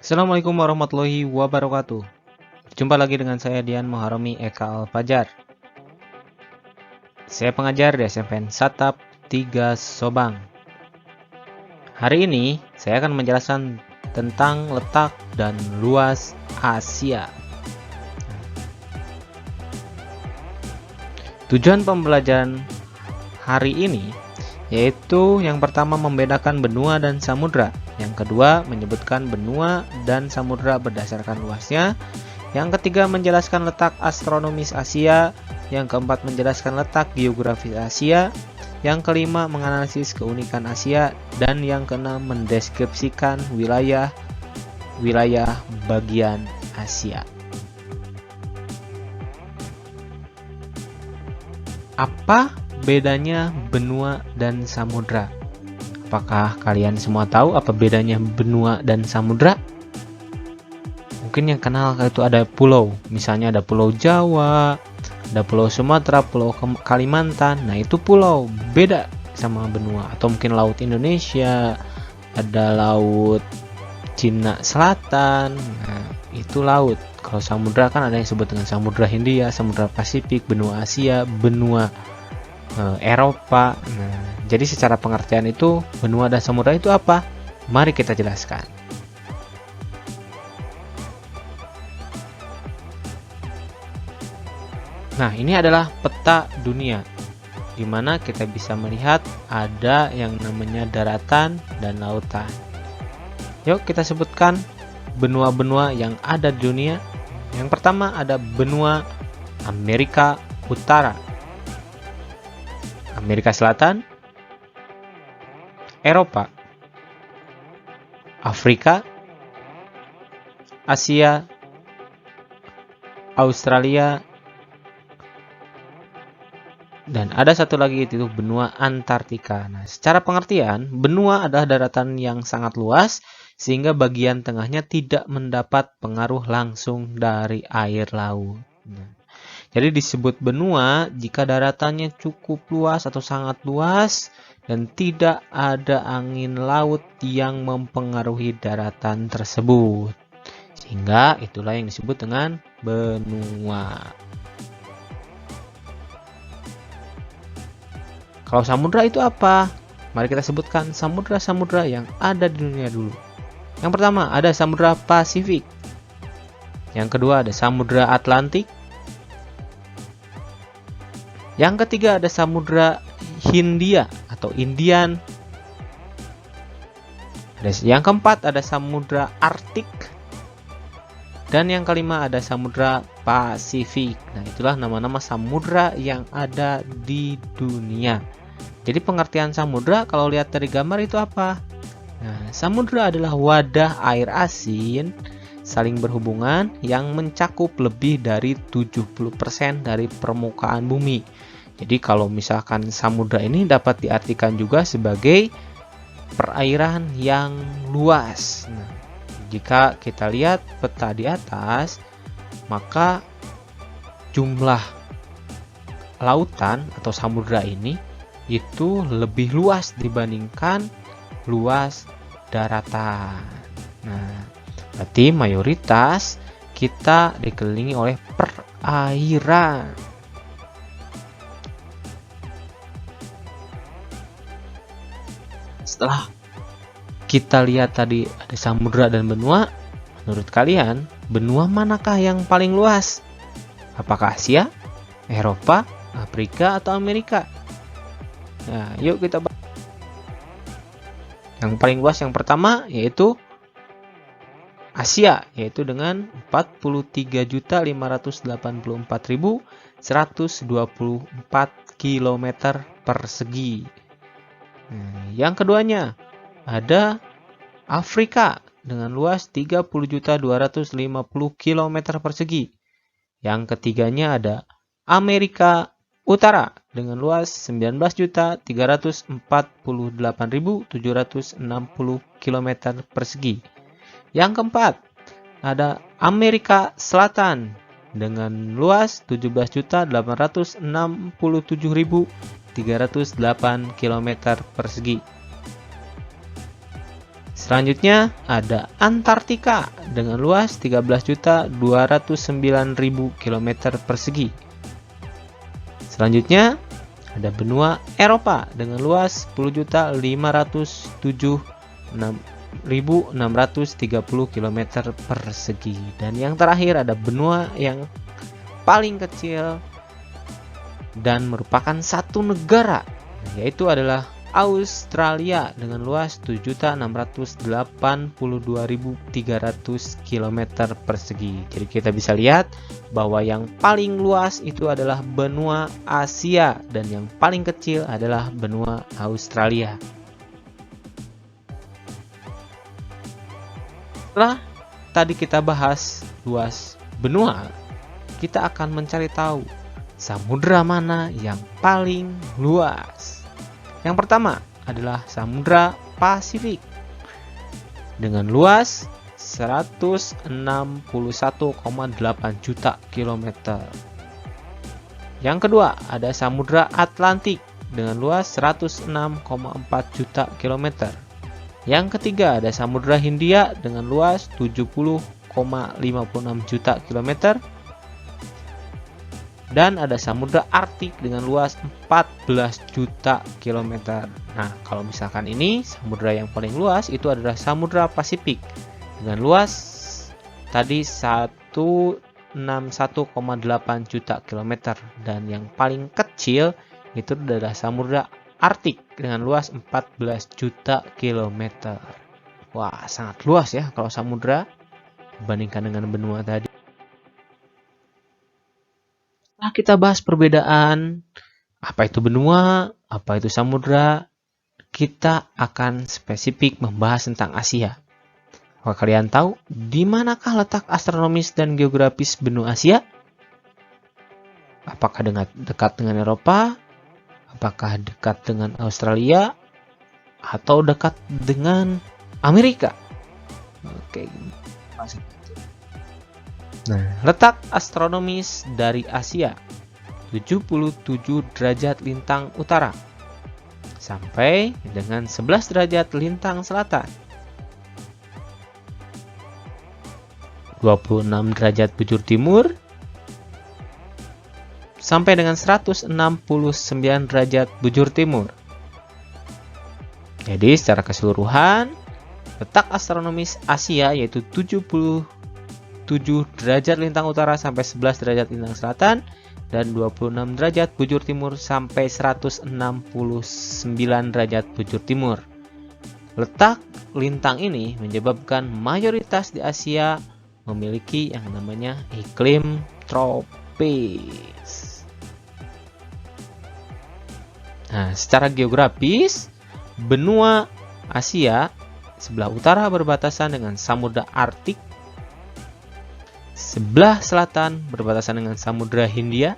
Assalamualaikum warahmatullahi wabarakatuh. Jumpa lagi dengan saya Dian Muharami Eka Al-Fajar. Saya pengajar di SMPN Satap 3 Sobang. Hari ini saya akan menjelaskan tentang letak dan luas Asia. Tujuan pembelajaran hari ini yaitu yang pertama membedakan benua dan samudra, yang kedua menyebutkan benua dan samudra berdasarkan luasnya, yang ketiga menjelaskan letak astronomis Asia, yang keempat menjelaskan letak geografis Asia, yang kelima menganalisis keunikan Asia, dan yang keenam mendeskripsikan wilayah bagian Asia. Apa bedanya benua dan samudra? Apakah kalian semua tahu apa bedanya benua dan samudra? Mungkin yang kenal itu ada pulau, misalnya ada pulau Jawa, ada pulau Sumatera, pulau Kalimantan. Nah, itu pulau, beda sama benua. Atau mungkin laut Indonesia, ada laut Cina Selatan. Nah, itu laut. Kalau samudra kan ada yang disebut dengan Samudra Hindia, Samudra Pasifik, benua Asia, benua Eropa. Nah, jadi secara pengertian itu benua dan samudra itu apa? Mari kita jelaskan. Nah, ini adalah peta dunia, di mana kita bisa melihat ada yang namanya daratan dan lautan. Yuk kita sebutkan benua-benua yang ada di dunia. Yang pertama ada benua Amerika Utara, Amerika Selatan, Eropa, Afrika, Asia, Australia, dan ada satu lagi itu benua Antartika. Nah, secara pengertian, benua adalah daratan yang sangat luas sehingga bagian tengahnya tidak mendapat pengaruh langsung dari air laut. Nah, jadi disebut benua jika daratannya cukup luas atau sangat luas dan tidak ada angin laut yang mempengaruhi daratan tersebut. Sehingga itulah yang disebut dengan benua. Kalau samudra itu apa? Mari kita sebutkan samudra-samudra yang ada di dunia dulu. Yang pertama ada Samudra Pasifik. Yang kedua ada Samudra Atlantik. Yang ketiga ada Samudra Hindia atau Indian. Yang keempat ada Samudra Arktik. Dan yang kelima ada Samudra Pasifik. Nah, itulah nama-nama samudra yang ada di dunia. Jadi pengertian samudra kalau lihat dari gambar itu apa? Nah, samudra adalah wadah air asin saling berhubungan yang mencakup lebih dari 70% dari permukaan bumi. Jadi kalau misalkan samudra ini dapat diartikan juga sebagai perairan yang luas. Nah, jika kita lihat peta di atas, maka jumlah lautan atau samudra ini itu lebih luas dibandingkan luas daratan. Nah, berarti mayoritas kita dikelilingi oleh perairan. Setelah kita lihat tadi ada samudra dan benua, menurut kalian benua manakah yang paling luas? Apakah Asia, Eropa, Afrika, atau Amerika? Nah, yuk kita bahas. Yang paling luas yang pertama yaitu Asia, yaitu dengan 43.584.124 km persegi. Nah, yang keduanya ada Afrika dengan luas 30.250 km persegi. Yang ketiganya ada Amerika Utara dengan luas 19.348.760 km persegi. Yang keempat ada Amerika Selatan dengan luas 17.867.308 km persegi. Selanjutnya ada Antartika dengan luas 13.209.000 km persegi. Selanjutnya ada benua Eropa dengan luas 10.507.630 km persegi. Dan yang terakhir ada benua yang paling kecil dan merupakan satu negara, yaitu adalah Australia dengan luas 7.682.300 km persegi. Jadi kita bisa lihat bahwa yang paling luas itu adalah benua Asia dan yang paling kecil adalah benua Australia. Setelah tadi kita bahas luas benua, kita akan mencari tahu samudra mana yang paling luas. Yang pertama adalah Samudra Pasifik dengan luas 161,8 juta kilometer. Yang kedua ada Samudra Atlantik dengan luas 106,4 juta kilometer. Yang ketiga ada Samudra Hindia dengan luas 70,56 juta kilometer. Dan ada Samudra Arktik dengan luas 14 juta kilometer. Nah, kalau misalkan ini samudra yang paling luas itu adalah Samudra Pasifik dengan luas tadi 161,8 juta kilometer, dan yang paling kecil itu adalah Samudra Arktik dengan luas 14 juta kilometer. Wah, sangat luas ya kalau samudra dibandingkan dengan benua tadi. Nah, kita bahas perbedaan apa itu benua, apa itu samudra. Kita akan spesifik membahas tentang Asia. Apakah kalian tahu di manakah letak astronomis dan geografis benua Asia? Apakah dekat dengan Eropa? Apakah dekat dengan Australia? Atau dekat dengan Amerika? Oke. Nah, letak astronomis dari Asia 77 derajat lintang utara sampai dengan 11 derajat lintang selatan, 26 derajat bujur timur sampai dengan 169 derajat bujur timur. Jadi secara keseluruhan letak astronomis Asia yaitu 77 derajat lintang utara sampai 11 derajat lintang selatan dan 26 derajat bujur timur sampai 169 derajat bujur timur. Letak lintang ini menyebabkan mayoritas di Asia memiliki yang namanya iklim tropis. Nah, secara geografis, benua Asia sebelah utara berbatasan dengan Samudra Arktik, sebelah selatan berbatasan dengan Samudra Hindia,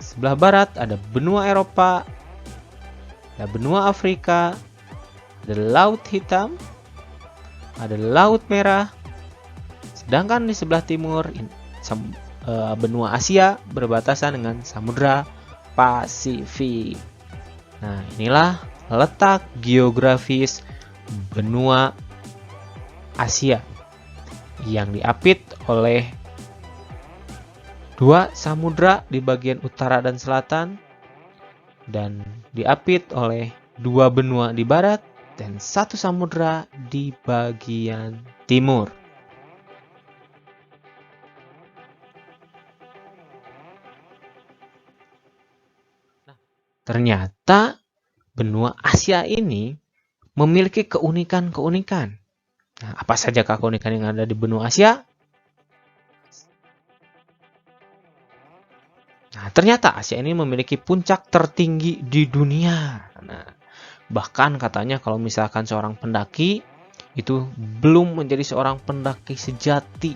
sebelah barat ada benua Eropa, ada benua Afrika, ada Laut Hitam, ada Laut Merah, sedangkan di sebelah timur benua Asia berbatasan dengan Samudra Pasifik. Nah, inilah letak geografis benua Asia yang diapit oleh dua samudra di bagian utara dan selatan, dan diapit oleh dua benua di barat dan satu samudra di bagian timur. Ternyata benua Asia ini memiliki keunikan-keunikan. Nah, apa saja keunikan yang ada di benua Asia? Nah, ternyata Asia ini memiliki puncak tertinggi di dunia. Nah, bahkan katanya kalau misalkan seorang pendaki itu belum menjadi seorang pendaki sejati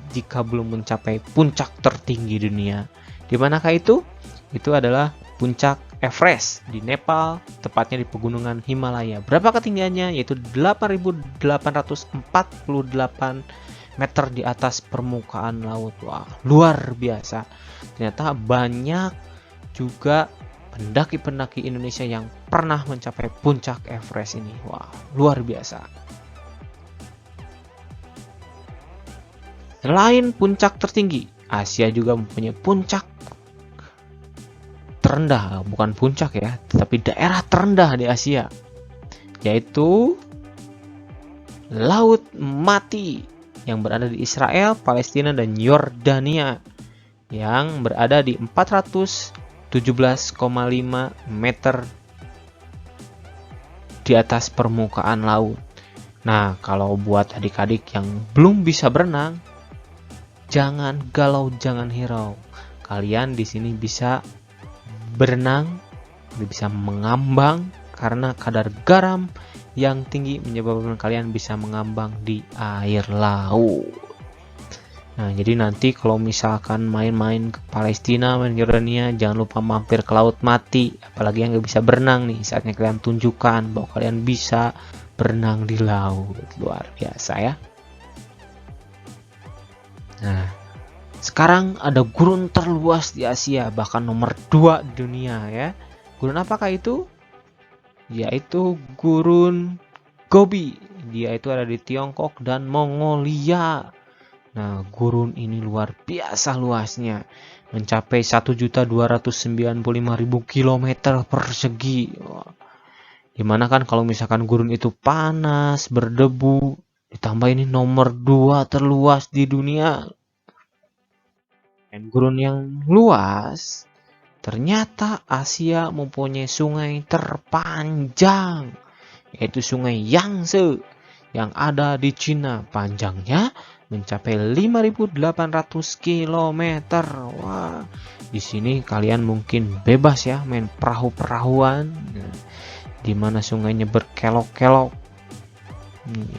jika belum mencapai puncak tertinggi dunia. Di manakah itu? Itu adalah puncak Everest di Nepal, tepatnya di pegunungan Himalaya. Berapa ketinggiannya? Yaitu 8.848 meter di atas permukaan laut. Wah, luar biasa. Ternyata banyak juga pendaki-pendaki Indonesia yang pernah mencapai puncak Everest ini. Wah, luar biasa. Selain puncak tertinggi, Asia juga mempunyai puncak terendah, bukan puncak ya, tetapi daerah terendah di Asia, yaitu Laut Mati yang berada di Israel, Palestina, dan Yordania yang berada di 417,5 meter di atas permukaan laut. Nah, kalau buat adik-adik yang belum bisa berenang, jangan galau, jangan hirau. Kalian di sini bisa berenang, bisa mengambang karena kadar garam yang tinggi menyebabkan kalian bisa mengambang di air laut. Nah, jadi nanti kalau misalkan main-main ke Palestina, main Yordania, jangan lupa mampir ke Laut Mati. Apalagi yang nggak bisa berenang nih, saatnya kalian tunjukkan bahwa kalian bisa berenang di laut. Luar biasa ya. Nah, sekarang ada gurun terluas di Asia, bahkan nomor 2 di dunia ya. Gurun apakah itu? Yaitu Gurun Gobi. Dia itu ada di Tiongkok dan Mongolia. Nah, gurun ini luar biasa luasnya, mencapai 1.295.000 km persegi. Dimana kan kalau misalkan gurun itu panas, berdebu, ditambah ini nomor 2 terluas di dunia. Dan gurun yang luas, ternyata Asia mempunyai sungai terpanjang, yaitu Sungai Yangtze yang ada di Cina. Panjangnya mencapai 5.800 km. Wah, di sini kalian mungkin bebas ya main perahu-perahuan, di mana sungainya berkelok-kelok.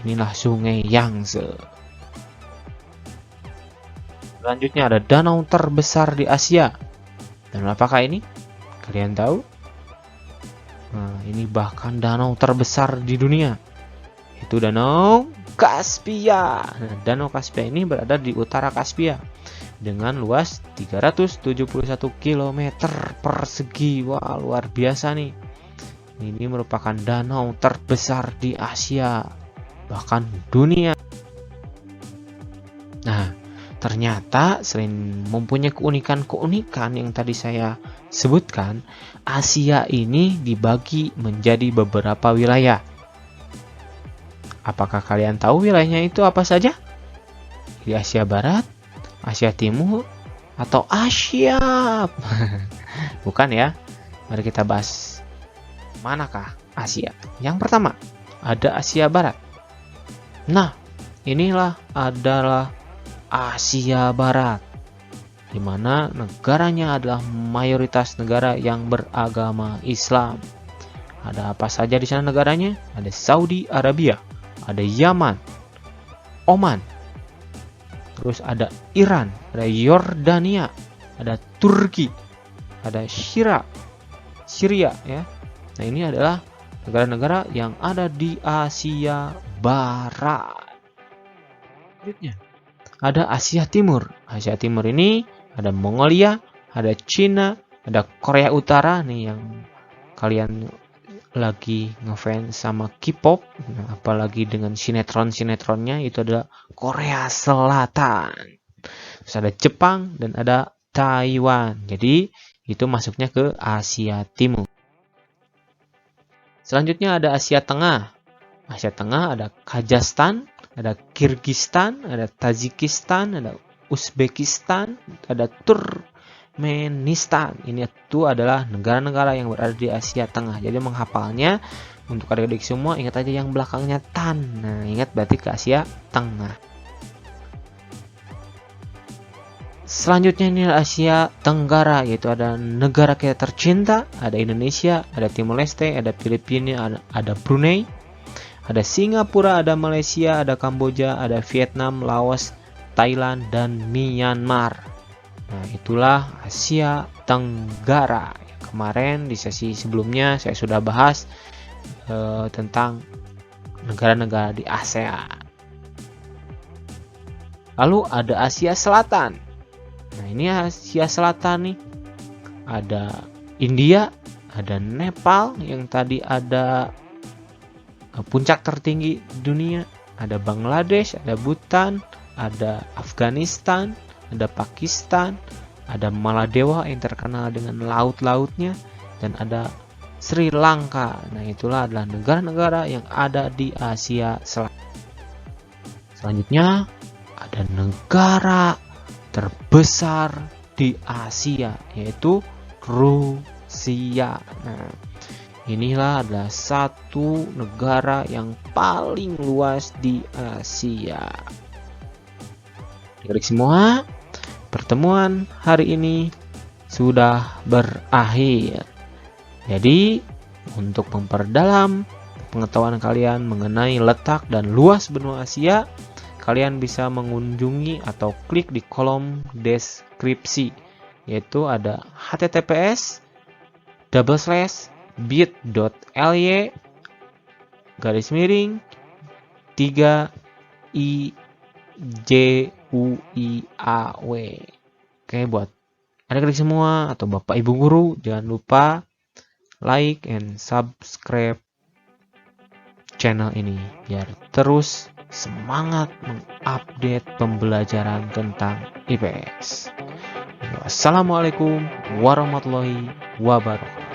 Inilah Sungai Yangtze. Selanjutnya ada danau terbesar di Asia. Dan apakah ini? Kalian tahu? Nah, ini bahkan danau terbesar di dunia. Itu Danau Kaspia. Nah, Danau Kaspia ini berada di utara Kaspia dengan luas 371 km persegi. Wah, luar biasa nih. Ini merupakan danau terbesar di Asia, bahkan dunia. Nah, ternyata selain mempunyai keunikan-keunikan yang tadi saya sebutkan, Asia ini dibagi menjadi beberapa wilayah. Apakah kalian tahu wilayahnya itu apa saja? Di Asia Barat, Asia Timur, atau Asia? Bukan ya. Mari kita bahas manakah Asia. Yang pertama, ada Asia Barat. Nah, inilah adalah Asia Barat, di mana negaranya adalah mayoritas negara yang beragama Islam. Ada apa saja di sana negaranya? Ada Saudi Arabia, ada Yaman, Oman, terus ada Iran, ada Yordania, ada Turki, ada Syria ya. Nah, ini adalah negara-negara yang ada di Asia Barat. Selanjutnya ada Asia Timur. Asia Timur ini ada Mongolia, ada Cina, ada Korea Utara nih yang kalian lagi ngefans sama K-pop, apalagi dengan sinetron-sinetronnya, itu ada Korea Selatan. Terus ada Jepang dan ada Taiwan. Jadi itu masuknya ke Asia Timur. Selanjutnya ada Asia Tengah. Asia Tengah ada Kazakhstan, ada Kirgistan, ada Tajikistan, ada Uzbekistan, ada Turkmenistan. Ini itu adalah negara-negara yang berada di Asia Tengah. Jadi menghafalnya untuk adik-adik semua, ingat aja yang belakangnya tan. Nah, ingat berarti ke Asia Tengah. Selanjutnya ini Asia Tenggara, yaitu ada negara kita tercinta, ada Indonesia, ada Timor Leste, ada Filipina, ada Brunei, ada Singapura, ada Malaysia, ada Kamboja, ada Vietnam, Laos, Thailand, dan Myanmar. Nah, itulah Asia Tenggara. Kemarin di sesi sebelumnya saya sudah bahas tentang negara-negara di ASEAN. Lalu ada Asia Selatan. Nah, ini Asia Selatan nih. Ada India, ada Nepal yang tadi ada puncak tertinggi dunia, ada Bangladesh, ada Bhutan, ada Afghanistan, ada Pakistan, ada Maladewa yang terkenal dengan laut-lautnya, dan ada Sri Lanka. Nah, itulah adalah negara-negara yang ada di Asia Selatan. Selanjutnya ada negara terbesar di Asia, yaitu Rusia. Nah, inilah adalah satu negara yang paling luas di Asia. Adik-adik semua, pertemuan hari ini sudah berakhir. Jadi, untuk memperdalam pengetahuan kalian mengenai letak dan luas benua Asia, kalian bisa mengunjungi atau klik di kolom deskripsi, yaitu ada https://bit.ly/3IJUIAW. Oke, buat adik-adik semua atau bapak ibu guru, jangan lupa like and subscribe channel ini biar terus semangat mengupdate pembelajaran tentang IPS. Wassalamualaikum warahmatullahi wabarakatuh.